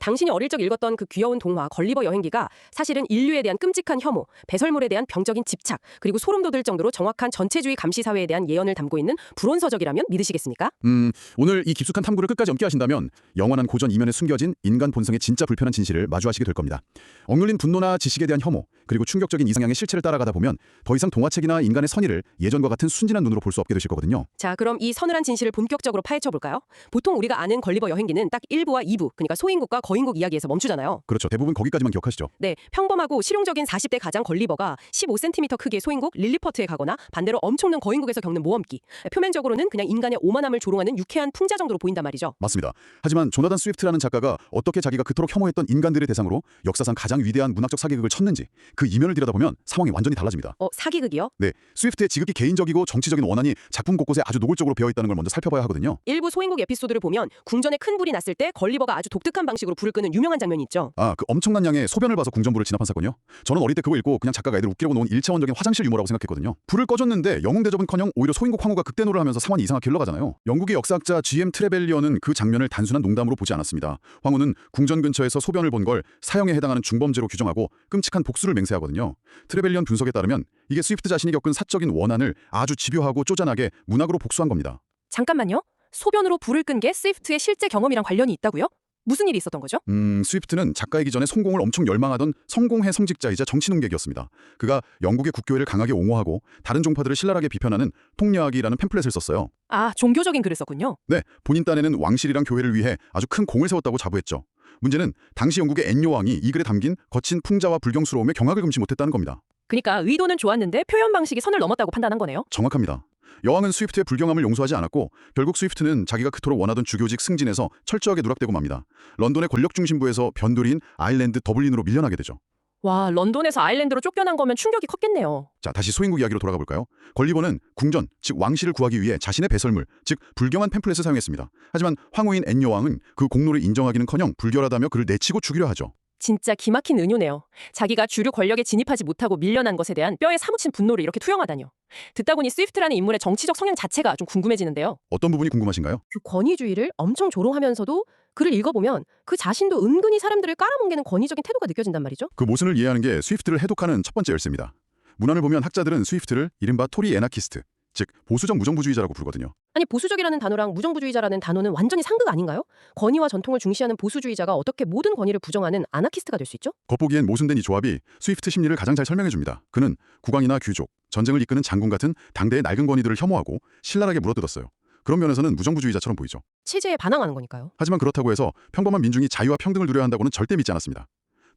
당신이 어릴 적 읽었던 그 귀여운 동화 걸리버 여행기가 사실은 인류에 대한 끔찍한 혐오, 배설물에 대한 병적인 집착, 그리고 소름 돋을 정도로 정확한 전체주의 감시 사회에 대한 예언을 담고 있는 불온서적이라면 믿으시겠습니까? 오늘 이 깊숙한 탐구를 끝까지 함께 하신다면 영원한 고전 이면에 숨겨진 인간 본성의 진짜 불편한 진실을 마주하시게 될 겁니다. 억눌린 분노나 지식에 대한 혐오, 그리고 충격적인 이상향의 실체를 따라가다 보면 더 이상 동화책이나 인간의 선의를 예전과 같은 순진한 눈으로 볼 수 없게 되실 거거든요. 자, 그럼 이 서늘한 진실을 본격적으로 파헤쳐 볼까요? 보통 우리가 아는 걸리버 여행기는 딱 1부와 2부, 그러니까 소인국과 거인국 이야기에서 멈추잖아요. 그렇죠. 대부분 거기까지만 기억하시죠. 네, 평범하고 실용적인 40대 가장 걸리버가 15cm 크기의 소인국 릴리퍼트에 가거나 반대로 엄청난 거인국에서 겪는 모험기. 표면적으로는 그냥 인간의 오만함을 조롱하는 유쾌한 풍자 정도로 보인단 말이죠. 맞습니다. 하지만 조나단 스위프트라는 작가가 어떻게 자기가 그토록 혐오했던 인간들의 대상으로 역사상 가장 위대한 문학적 사기극을 쳤는지 그 이면을 들여다보면 상황이 완전히 달라집니다. 사기극이요? 네, 스위프트의 지극히 개인적이고 정치적인 원한이 작품 곳곳에 아주 노골적으로 배어있다는 걸 먼저 살펴봐야 하거든요. 일부 소인국 에피소드를 보면 궁전에 큰 불이 났을 때 걸리버가 아주 독특한 방식으로 불을 끄는 유명한 장면이 있죠. 그 엄청난 양의 소변을 봐서 궁전부를 진압한 사건이요? 저는 어릴 때 그거 읽고 그냥 작가가 애들 웃기려고 놓은 1차원적인 화장실 유머라고 생각했거든요. 불을 꺼줬는데 영웅 대접은커녕 오히려 소인국 황후가 극대노를 하면서 상황이 이상하게 흘러가잖아요. 영국의 역사학자 G.M. 트레벨리언은 그 장면을 단순한 농담으로 보지 않았습니다. 황후는 궁전 근처에서 소변을 본 걸 사형에 해당하는 중범죄로 규정하고 끔찍한 복수를 맹세하거든요. 트레벨리언 분석에 따르면 이게 스위프트 자신이 겪은 사적인 원한을 아주 집요하고 쪼잔하게 문학으로 복수한 겁니다. 잠깐만요. 소변으로 불을 끈 게 스위프트의 실제 경험이랑 관련이 있다고요? 무슨 일이 있었던 거죠? 스위프트는 작가이기 전에 성공을 엄청 열망하던 성공회 성직자이자 정치논객이었습니다. 그가 영국의 국교회를 강하게 옹호하고 다른 종파들을 신랄하게 비판하는 통례학이라는 팸플렛을 썼어요. 아, 종교적인 글을 썼군요. 네, 본인 딴에는 왕실이랑 교회를 위해 아주 큰 공을 세웠다고 자부했죠. 문제는 당시 영국의 앤 여왕이 이 글에 담긴 거친 풍자와 불경스러움에 경악을 금치 못했다는 겁니다. 그러니까 의도는 좋았는데 표현 방식이 선을 넘었다고 판단한 거네요. 정확합니다. 여왕은 스위프트의 불경함을 용서하지 않았고 결국 스위프트는 자기가 그토록 원하던 주교직 승진에서 철저하게 누락되고 맙니다. 런던의 권력 중심부에서 변두리인 아일랜드 더블린으로 밀려나게 되죠. 와, 런던에서 아일랜드로 쫓겨난 거면 충격이 컸겠네요. 자, 다시 소인국 이야기로 돌아가 볼까요? 걸리버는 궁전, 즉 왕실을 구하기 위해 자신의 배설물, 즉 불경한 팸플렛을 사용했습니다. 하지만 황후인 앤 여왕은 그 공로를 인정하기는커녕 불결하다며 그를 내치고 죽이려 하죠. 진짜 기막힌 은유네요. 자기가 주류 권력에 진입하지 못하고 밀려난 것에 대한 뼈에 사무친 분노를 이렇게 투영하다뇨. 듣다 보니 스위프트라는 인물의 정치적 성향 자체가 좀 궁금해지는데요. 어떤 부분이 궁금하신가요? 그 권위주의를 엄청 조롱하면서도 글을 읽어보면 그 자신도 은근히 사람들을 깔아뭉개는 권위적인 태도가 느껴진단 말이죠. 그 모순을 이해하는 게 스위프트를 해독하는 첫 번째 열쇠입니다. 문헌을 보면 학자들은 스위프트를 이른바 토리 애나키스트, 즉 보수적 무정부주의자라고 부르거든요. 아니, 보수적이라는 단어랑 무정부주의자라는 단어는 완전히 상극 아닌가요? 권위와 전통을 중시하는 보수주의자가 어떻게 모든 권위를 부정하는 아나키스트가 될 수 있죠? 겉보기엔 모순된 이 조합이 스위프트 심리를 가장 잘 설명해줍니다. 그는 국왕이나 귀족, 전쟁을 이끄는 장군 같은 당대의 낡은 권위들을 혐오하고 신랄하게 물어뜯었어요. 그런 면에서는 무정부주의자처럼 보이죠. 체제에 반항하는 거니까요. 하지만 그렇다고 해서 평범한 민중이 자유와 평등을 누려야 한다고는 절대 믿지 않았습니다.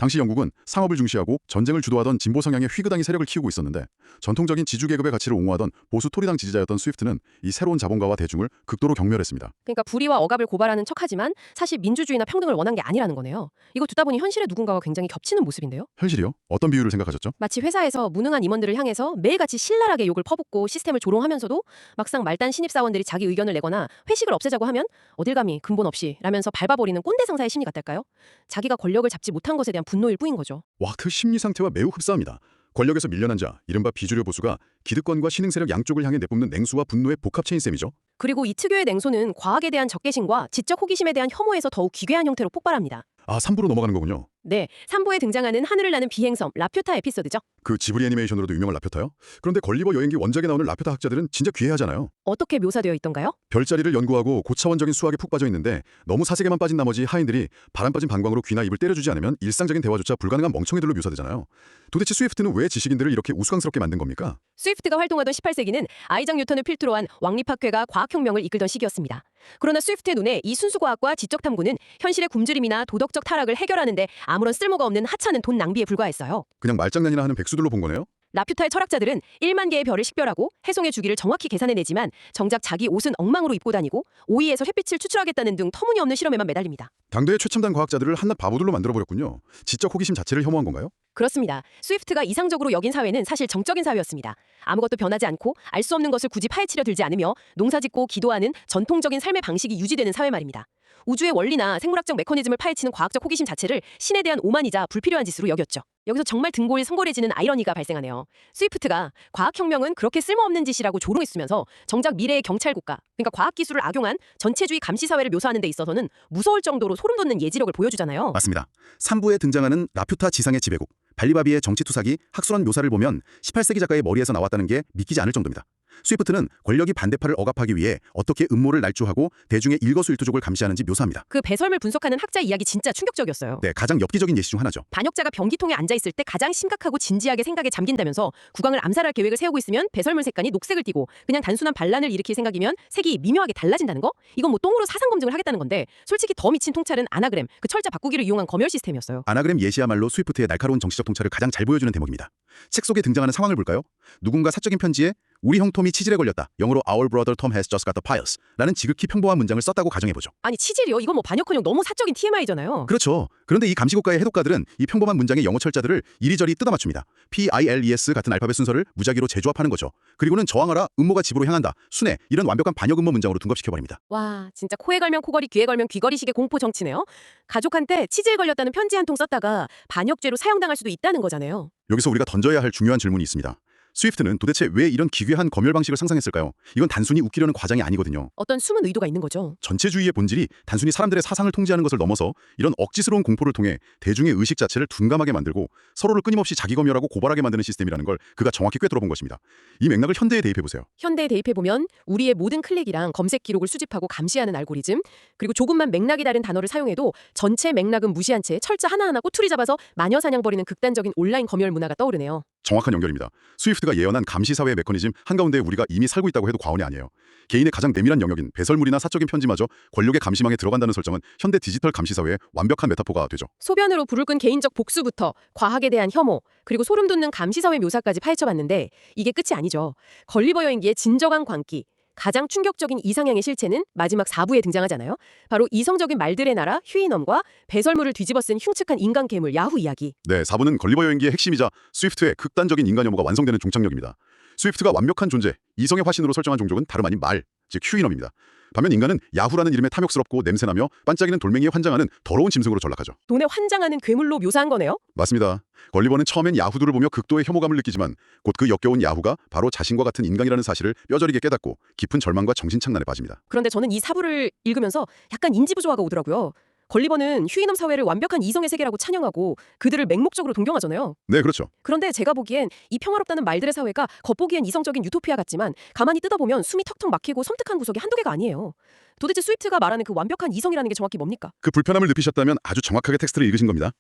당시 영국은 상업을 중시하고 전쟁을 주도하던 진보 성향의 휘그당이 세력을 키우고 있었는데 전통적인 지주계급의 가치를 옹호하던 보수 토리당 지지자였던 스위프트는 이 새로운 자본가와 대중을 극도로 경멸했습니다. 그러니까 불의와 억압을 고발하는 척하지만 사실 민주주의나 평등을 원한 게 아니라는 거네요. 이거 듣다 보니 현실의 누군가와 굉장히 겹치는 모습인데요. 현실이요? 어떤 비유를 생각하셨죠? 마치 회사에서 무능한 임원들을 향해서 매일같이 신랄하게 욕을 퍼붓고 시스템을 조롱하면서도 막상 말단 신입사원들이 자기 의견을 내거나 회식을 없애자고 하면 어딜 감히 근본 없이 라면서 밟아버리는 꼰대 상사의 심리 같달까요? 자기가 권력을 잡지 못한 것에 대한 분노일 뿐인 거죠. 와그 심리 상태와 매우 흡사합니다. 권력에서 밀려난 자, 이른바 비주류 보수가 기득권과 신흥 세력 양쪽을 향해 내뿜는 냉수와 분노의 복합체인 셈이죠. 그리고 이 특유의 냉소는 과학에 대한 적개심과 지적 호기심에 대한 혐오에서 더욱 기괴한 형태로 폭발합니다. 3부로 넘어가는 거군요. 네, 3부에 등장하는 하늘을 나는 비행섬 라퓨타 에피소드죠. 그 지브리 애니메이션으로도 유명한 라퓨타요? 그런데 걸리버 여행기 원작에 나오는 라퓨타 학자들은 진짜 귀해하잖아요. 어떻게 묘사되어 있던가요? 별자리를 연구하고 고차원적인 수학에 푹 빠져 있는데 너무 사색에만 빠진 나머지 하인들이 바람 빠진 방광으로 귀나 입을 때려주지 않으면 일상적인 대화조차 불가능한 멍청이들로 묘사되잖아요. 도대체 스위프트는 왜 지식인들을 이렇게 우스꽝스럽게 만든 겁니까? 스위프트가 활동하던 18세기는 아이작 뉴턴을 필두로 한 왕립학회가 과학혁명을 이끌던 시기였습니다. 그러나 스위프트의 눈에 이 순수과학과 지적탐구는 현실의 굶주림이나 도덕적 타락을 해결하는데 아무런 쓸모가 없는 하찮은 돈 낭비에 불과했어요. 그냥 말장난이나 하는 백수들로 본 거네요? 라퓨타의 철학자들은 1만 개의 별을 식별하고 해송의 주기를 정확히 계산해내지만 정작 자기 옷은 엉망으로 입고 다니고 오이에서 햇빛을 추출하겠다는 등 터무니없는 실험에만 매달립니다. 당대의 최첨단 과학자들을 한낱 바보들로 만들어버렸군요. 지적 호기심 자체를 혐오한 건가요? 그렇습니다. 스위프트가 이상적으로 여긴 사회는 사실 정적인 사회였습니다. 아무것도 변하지 않고 알 수 없는 것을 굳이 파헤치려 들지 않으며 농사짓고 기도하는 전통적인 삶의 방식이 유지되는 사회 말입니다. 우주의 원리나 생물학적 메커니즘을 파헤치는 과학적 호기심 자체를 신에 대한 오만이자 불필요한 짓으로 여겼죠. 여기서 정말 등골 성골해지는 아이러니가 발생하네요. 스위프트가 과학혁명은 그렇게 쓸모없는 짓이라고 조롱했으면서 정작 미래의 경찰국가, 그러니까 과학기술을 악용한 전체주의 감시사회를 묘사하는 데 있어서는 무서울 정도로 소름돋는 예지력을 보여주잖아요. 맞습니다. 3부에 등장하는 라퓨타 지상의 지배국, 발리바비의 정치투사기 학술한 묘사를 보면 18세기 작가의 머리에서 나왔다는 게 믿기지 않을 정도입니다. 스위프트는 권력이 반대파를 억압하기 위해 어떻게 음모를 날조하고 대중의 일거수일투족을 감시하는지 묘사합니다. 그 배설물 분석하는 학자 이야기 진짜 충격적이었어요. 네, 가장 엽기적인 예시 중 하나죠. 반역자가 변기통에 앉아있을 때 가장 심각하고 진지하게 생각에 잠긴다면서 국왕을 암살할 계획을 세우고 있으면 배설물 색깔이 녹색을 띠고 그냥 단순한 반란을 일으킬 생각이면 색이 미묘하게 달라진다는 거? 이건 뭐 똥으로 사상 검증을 하겠다는 건데 솔직히 더 미친 통찰은 아나그램, 그 철자 바꾸기를 이용한 검열 시스템이었어요. 아나그램 예시야말로 스위프트의 날카로운 정치적 통찰을 가장 잘 보여주는 대목입니다. 책 속에 등장하는 상황을 볼까요? 누군가 사적인 편지에 우리 형 톰이 치질에 걸렸다. 영어로 Our brother Tom has just got the piles 라는 지극히 평범한 문장을 썼다고 가정해보죠. 아니 치질이요? 이건 뭐 반역헌용 너무 사적인 TMI잖아요. 그렇죠. 그런데 이 감시국가의 해독가들은 이 평범한 문장의 영어 철자들을 이리저리 뜯어맞춥니다. PILES 같은 알파벳 순서를 무작위로 재조합하는 거죠. 그리고는 저항하라, 음모가 집으로 향한다, 순회 이런 완벽한 반역 음모 문장으로 둔갑시켜버립니다. 와 진짜 코에 걸면 코걸이, 귀에 걸면 귀걸이식의 공포 정치네요. 가족한테 치질 걸렸다는 편지 한 통 썼다가 반역죄로 사형당할 수도 있다는 거잖아요. 여기서 우리가 던져야 할 중요한 질문이 있습니다. 스위프트는 도대체 왜 이런 기괴한 검열 방식을 상상했을까요? 이건 단순히 웃기려는 과장이 아니거든요. 어떤 숨은 의도가 있는 거죠. 전체주의의 본질이 단순히 사람들의 사상을 통제하는 것을 넘어서 이런 억지스러운 공포를 통해 대중의 의식 자체를 둔감하게 만들고 서로를 끊임없이 자기 검열하고 고발하게 만드는 시스템이라는 걸 그가 정확히 꿰뚫어본 것입니다. 이 맥락을 현대에 대입해보세요. 현대에 대입해보면 우리의 모든 클릭이랑 검색 기록을 수집하고 감시하는 알고리즘, 그리고 조금만 맥락이 다른 단어를 사용해도 전체 맥락은 무시한 채 철자 하나하나 꼬투리 잡아서 마녀사냥 벌이는 극단적인 온라인 검열 문화가 떠오르네요. 정확한 연결입니다. 스위프트가 예언한 감시사회의 메커니즘 한가운데 우리가 이미 살고 있다고 해도 과언이 아니에요. 개인의 가장 내밀한 영역인 배설물이나 사적인 편지마저 권력의 감시망에 들어간다는 설정은 현대 디지털 감시사회의 완벽한 메타포가 되죠. 소변으로 불을 끈 개인적 복수부터 과학에 대한 혐오, 그리고 소름 돋는 감시사회 묘사까지 파헤쳐봤는데 이게 끝이 아니죠. 걸리버 여행기의 진정한 광기, 가장 충격적인 이상향의 실체는 마지막 4부에 등장하잖아요. 바로 이성적인 말들의 나라 휴이넘과 배설물을 뒤집어 쓴 흉측한 인간 괴물 야후 이야기. 네, 4부는 걸리버 여행기의 핵심이자 스위프트의 극단적인 인간 혐오가 완성되는 종착역입니다. 스위프트가 완벽한 존재, 이성의 화신으로 설정한 종족은 다름 아닌 말, 즉 휴이넘입니다. 반면 인간은 야후라는 이름에 탐욕스럽고 냄새나며 반짝이는 돌멩이에 환장하는 더러운 짐승으로 전락하죠. 돈에 환장하는 괴물로 묘사한 거네요. 맞습니다. 걸리버는 처음엔 야후들을 보며 극도의 혐오감을 느끼지만 곧 그 역겨운 야후가 바로 자신과 같은 인간이라는 사실을 뼈저리게 깨닫고 깊은 절망과 정신착란에 빠집니다. 그런데 저는 이 4부를 읽으면서 약간 인지부조화가 오더라고요. 걸리버는 휴이넘 사회를 완벽한 이성의 세계라고 찬양하고 그들을 맹목적으로 동경하잖아요. 네, 그렇죠. 그런데 제가 보기엔 이 평화롭다는 말들의 사회가 겉보기엔 이성적인 유토피아 같지만 가만히 뜯어보면 숨이 턱턱 막히고 섬뜩한 구석이 한두 개가 아니에요. 도대체 스위프트가 말하는 그 완벽한 이성이라는 게 정확히 뭡니까? 그 불편함을 느끼셨다면 아주 정확하게 텍스트를 읽으신 겁니다.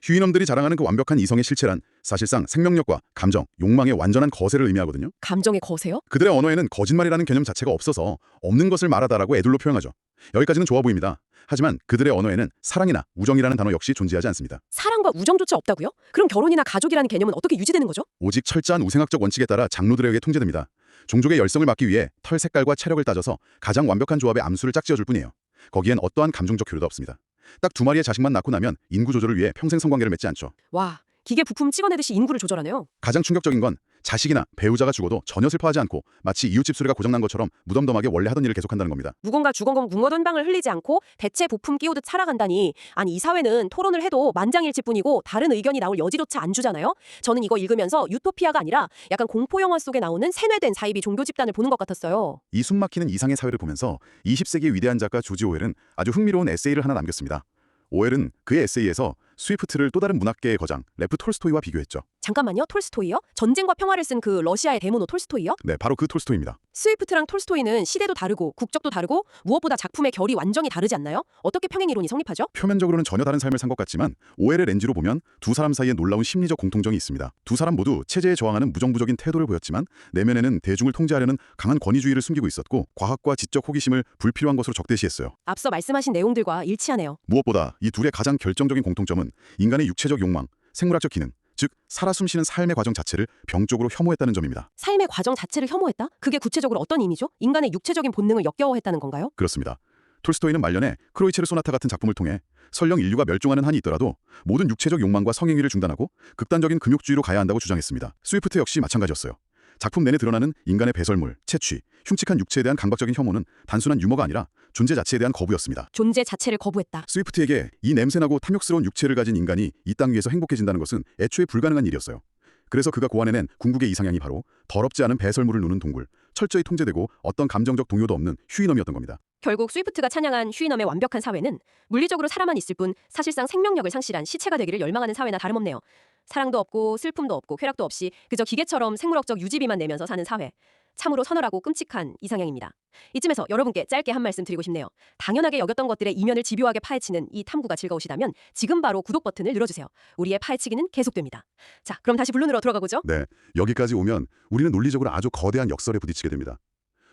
휴이넘들이 자랑하는 그 완벽한 이성의 실체란 사실상 생명력과 감정, 욕망의 완전한 거세를 의미하거든요. 감정의 거세요? 그들의 언어에는 거짓말이라는 개념 자체가 없어서 없는 것을 말하다라고 애둘러 표현하죠. 여기까지는 좋아 보입니다. 하지만 그들의 언어에는 사랑이나 우정이라는 단어 역시 존재하지 않습니다. 사랑과 우정조차 없다고요? 그럼 결혼이나 가족이라는 개념은 어떻게 유지되는 거죠? 오직 철저한 우생학적 원칙에 따라 장로들에 의해 통제됩니다. 종족의 열성을 막기 위해 털 색깔과 체력을 따져서 가장 완벽한 조합의 암수를 짝지어줄 뿐이에요. 거기엔 어떠한 감정적 교류도 없습니다. 딱 2마리의 자식만 낳고 나면 인구 조절을 위해 평생 성관계를 맺지 않죠. 와, 기계 부품 찍어내듯이 인구를 조절하네요. 가장 충격적인 건 자식이나 배우자가 죽어도 전혀 슬퍼하지 않고 마치 이웃집 수리가 고장난 것처럼 무덤덤하게 원래 하던 일을 계속한다는 겁니다. 무언가 주걱건 웅어둔 방을 흘리지 않고 대체 부품 끼우듯 살아간다니. 아니 이 사회는 토론을 해도 만장일치뿐이고 다른 의견이 나올 여지조차 안 주잖아요. 저는 이거 읽으면서 유토피아가 아니라 약간 공포영화 속에 나오는 세뇌된 사이비 종교 집단을 보는 것 같았어요. 이 숨막히는 이상의 사회를 보면서 20세기의 위대한 작가 조지 오웰은 아주 흥미로운 에세이를 하나 남겼습니다. 오웰은 그의 에세이에서 스위프트를 또 다른 문학계의 거장 레프 톨스토이와 비교했죠. 잠깐만요. 톨스토이요? 전쟁과 평화를 쓴 그 러시아의 대모노 톨스토이요? 네, 바로 그 톨스토이입니다. 스위프트랑 톨스토이는 시대도 다르고 국적도 다르고 무엇보다 작품의 결이 완전히 다르지 않나요? 어떻게 평행이론이 성립하죠? 표면적으로는 전혀 다른 삶을 산 것 같지만 오웰의 렌즈로 보면 두 사람 사이에 놀라운 심리적 공통점이 있습니다. 두 사람 모두 체제에 저항하는 무정부적인 태도를 보였지만 내면에는 대중을 통제하려는 강한 권위주의를 숨기고 있었고 과학과 지적 호기심을 불필요한 것으로 적대시했어요. 앞서 말씀하신 내용들과 일치하네요. 무엇보다 이 둘의 가장 결정적인 공통점은 인간의 육체적 욕망, 생물학적 기능, 즉 살아 숨쉬는 삶의 과정 자체를 병적으로 혐오했다는 점입니다. 삶의 과정 자체를 혐오했다? 그게 구체적으로 어떤 의미죠? 인간의 육체적인 본능을 역겨워했다는 건가요? 그렇습니다. 톨스토이는 말년에 크로이체르 소나타 같은 작품을 통해 설령 인류가 멸종하는 한이 있더라도 모든 육체적 욕망과 성행위를 중단하고 극단적인 금욕주의로 가야 한다고 주장했습니다. 스위프트 역시 마찬가지였어요. 작품 내내 드러나는 인간의 배설물, 채취, 흉측한 육체에 대한 강박적인 혐오는 단순한 유머가 아니라 존재 자체에 대한 거부였습니다. 존재 자체를 거부했다. 스위프트에게 이 냄새나고 탐욕스러운 육체를 가진 인간이 이 땅 위에서 행복해진다는 것은 애초에 불가능한 일이었어요. 그래서 그가 고안해낸 궁극의 이상향이 바로 더럽지 않은 배설물을 누는 동굴, 철저히 통제되고 어떤 감정적 동요도 없는 휴이넘이었던 겁니다. 결국 스위프트가 찬양한 휴이넘의 완벽한 사회는 물리적으로 살아만 있을 뿐 사실상 생명력을 상실한 시체가 되기를 열망하는 사회나 다름없네요. 사랑도 없고 슬픔도 없고 쾌락도 없이 그저 기계처럼 생물학적 유지비만 내면서 사는 사회. 참으로 서늘하고 끔찍한 이상향입니다. 이쯤에서 여러분께 짧게 한 말씀 드리고 싶네요. 당연하게 여겼던 것들의 이면을 집요하게 파헤치는 이 탐구가 즐거우시다면 지금 바로 구독 버튼을 눌러주세요. 우리의 파헤치기는 계속됩니다. 자, 그럼 다시 본론으로 들어가 보죠. 네, 여기까지 오면 우리는 논리적으로 아주 거대한 역설에 부딪히게 됩니다.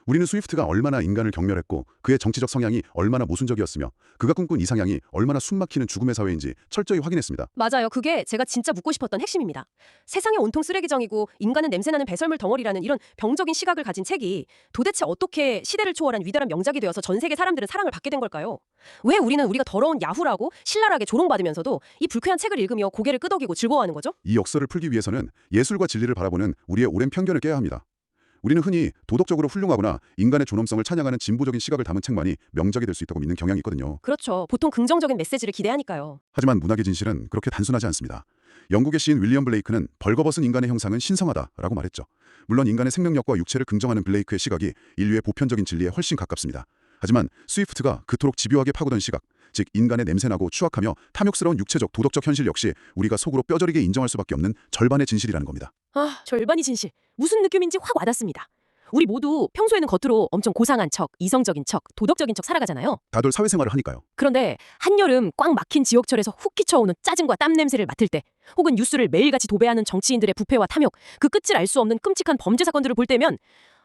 우리는 스위프트가 얼마나 인간을 경멸했고 그의 정치적 성향이 얼마나 모순적이었으며 그가 꿈꾼 이상향이 얼마나 숨막히는 죽음의 사회인지 철저히 확인했습니다. 맞아요. 그게 제가 진짜 묻고 싶었던 핵심입니다. 세상에 온통 쓰레기정이고 인간은 냄새나는 배설물 덩어리라는 이런 병적인 시각을 가진 책이 도대체 어떻게 시대를 초월한 위대한 명작이 되어서 전 세계 사람들은 사랑을 받게 된 걸까요? 왜 우리는 우리가 더러운 야후라고 신랄하게 조롱받으면서도 이 불쾌한 책을 읽으며 고개를 끄덕이고 즐거워하는 거죠? 이 역설을 풀기 위해서는 예술과 진리를 바라보는 우리의 오랜 편견을 깨야 합니다. 우리는 흔히 도덕적으로 훌륭하거나 인간의 존엄성을 찬양하는 진보적인 시각을 담은 책만이 명작이 될 수 있다고 믿는 경향이 있거든요. 그렇죠. 보통 긍정적인 메시지를 기대하니까요. 하지만 문학의 진실은 그렇게 단순하지 않습니다. 영국의 시인 윌리엄 블레이크는 벌거벗은 인간의 형상은 신성하다라고 말했죠. 물론 인간의 생명력과 육체를 긍정하는 블레이크의 시각이 인류의 보편적인 진리에 훨씬 가깝습니다. 하지만 스위프트가 그토록 집요하게 파고든 시각, 즉 인간의 냄새나고 추악하며 탐욕스러운 육체적 도덕적 현실 역시 우리가 속으로 뼈저리게 인정할 수밖에 없는 절반의 진실이라는 겁니다. 아, 절반이 진실. 무슨 느낌인지 확 와닿습니다. 우리 모두 평소에는 겉으로 엄청 고상한 척, 이성적인 척, 도덕적인 척 살아가잖아요. 다들 사회생활을 하니까요. 그런데 한여름 꽉 막힌 지옥철에서 훅 끼쳐오는 짜증과 땀 냄새를 맡을 때 혹은 뉴스를 매일같이 도배하는 정치인들의 부패와 탐욕, 그 끝을 알 수 없는 끔찍한 범죄 사건들을 볼 때면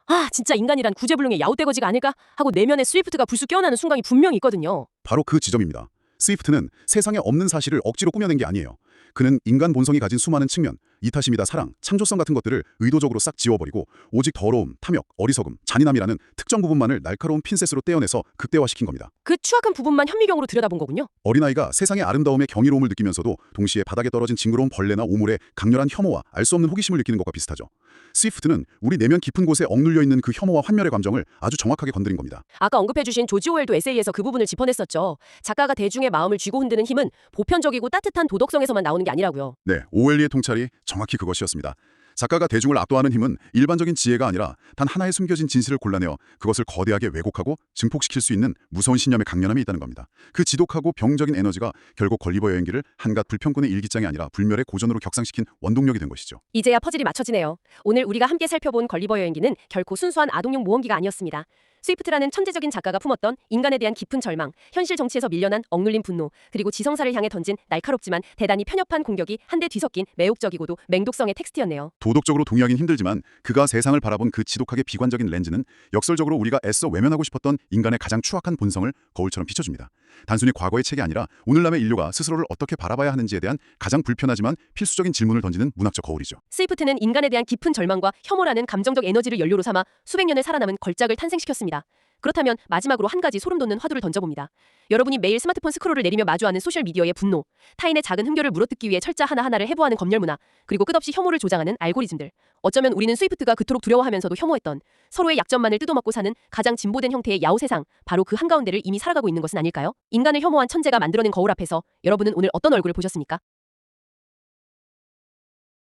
아, 진짜 인간이란 구제불능의 야웃대거지가 아닐까 하고 내면에 스위프트가 불쑥 깨어나는 순간이 분명히 있거든요. 바로 그 지점입니다. 스위프트는 세상에 없는 사실을 억지로 꾸며낸 게 아니에요. 그는 인간 본성이 가진 수많은 측면, 이타심이다 사랑, 창조성 같은 것들을 의도적으로 싹 지워버리고 오직 더러움, 탐욕, 어리석음, 잔인함이라는 특정 부분만을 날카로운 핀셋으로 떼어내서 극대화시킨 겁니다. 그 추악한 부분만 현미경으로 들여다본 거군요. 어린아이가 세상의 아름다움에 경이로움을 느끼면서도 동시에 바닥에 떨어진 징그러운 벌레나 오물에 강렬한 혐오와 알 수 없는 호기심을 느끼는 것과 비슷하죠. 스위프트는 우리 내면 깊은 곳에 억눌려 있는 그 혐오와 환멸의 감정을 아주 정확하게 건드린 겁니다. 아까 언급해주신 조지 오웰도 에세이에서 그 부분을 짚어냈었죠. 작가가 대중의 마음을 쥐고 흔드는 힘은 보편적이고 따뜻한 도덕성에서만 나오는 게 아니라고요. 네, 오웰리의 통찰이 정확히 그것이었습니다. 작가가 대중을 압도하는 힘은 일반적인 지혜가 아니라 단 하나의 숨겨진 진실을 골라내어 그것을 거대하게 왜곡하고 증폭시킬 수 있는 무서운 신념의 강렬함이 있다는 겁니다. 그 지독하고 병적인 에너지가 결국 걸리버 여행기를 한갓 불평꾼의 일기장이 아니라 불멸의 고전으로 격상시킨 원동력이 된 것이죠. 이제야 퍼즐이 맞춰지네요. 오늘 우리가 함께 살펴본 걸리버 여행기는 결코 순수한 아동용 모험기가 아니었습니다. 스위프트라는 천재적인 작가가 품었던 인간에 대한 깊은 절망, 현실 정치에서 밀려난 억눌린 분노, 그리고 지성사를 향해 던진 날카롭지만 대단히 편협한 공격이 한데 뒤섞인 매혹적이고도 맹독성의 텍스트였네요. 도덕적으로 동의하긴 힘들지만 그가 세상을 바라본 그 지독하게 비관적인 렌즈는 역설적으로 우리가 애써 외면하고 싶었던 인간의 가장 추악한 본성을 거울처럼 비춰줍니다. 단순히 과거의 책이 아니라 오늘날의 인류가 스스로를 어떻게 바라봐야 하는지에 대한 가장 불편하지만 필수적인 질문을 던지는 문학적 거울이죠. 스위프트는 인간에 대한 깊은 절망과 혐오라는 감정적 에너지를 연료로 삼아 수백 년을 살아남은 걸작을 탄생시켰습니다. 그렇다면 마지막으로 한 가지 소름 돋는 화두를 던져봅니다. 여러분이 매일 스마트폰 스크롤을 내리며 마주하는 소셜미디어의 분노, 타인의 작은 흠결을 물어뜯기 위해 철자 하나하나를 해부하는 검열 문화, 그리고 끝없이 혐오를 조장하는 알고리즘들. 어쩌면 우리는 스위프트가 그토록 두려워하면서도 혐오했던 서로의 약점만을 뜯어먹고 사는 가장 진보된 형태의 야후 세상, 바로 그 한가운데를 이미 살아가고 있는 것은 아닐까요? 인간을 혐오한 천재가 만들어낸 거울 앞에서 여러분은 오늘 어떤 얼굴을 보셨습니까?